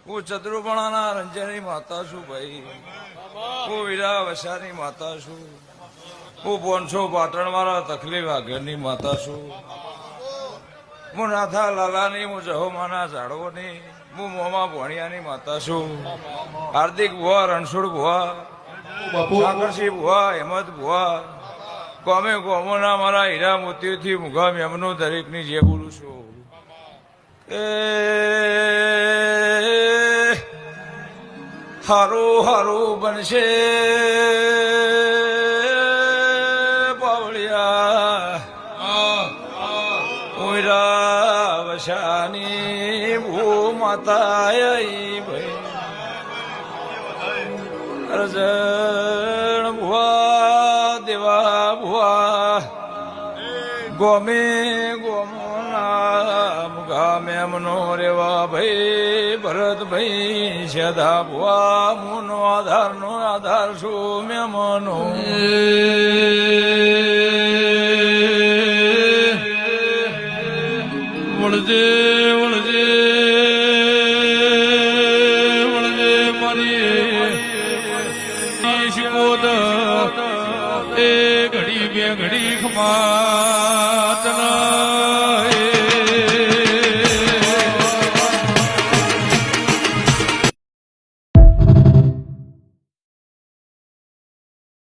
હું ચતુર્પણાના રંજનની માતા છું ભાઈ. હું વીરા વસાની માતા છું. હું 500 પાટણવાળા તકલીફ આગળની માતા છું. હું નાથા લાલાની, હું જહોમાના ઝાડવોની, હું મોમા ભોણિયાની માતા છું. હાર્દિક ભુવા, રણછોડ ભુવા, સાકરસિંહ ભુવા, હેમત ભુવા, ગોમે ગોમોના મારા હીરા મોતીઓથી મુગામ એમનું દરેકની જે બોલું છું એ હારું હારું બનશે પાવળિયા ઉરા વસાની ભૂ માતા ભાઈ અરજણ ભુવા દેવા ભુવા ગોમે ગોમોના મુગા મેમનો રેવા ભાઈ ભરતભાઈ સદા ભુવા મુનો આધાર છું મેમનો વળજે વળજે વળજે મારી શિકોદ એ ઘડી બે ઘડી ખમાતના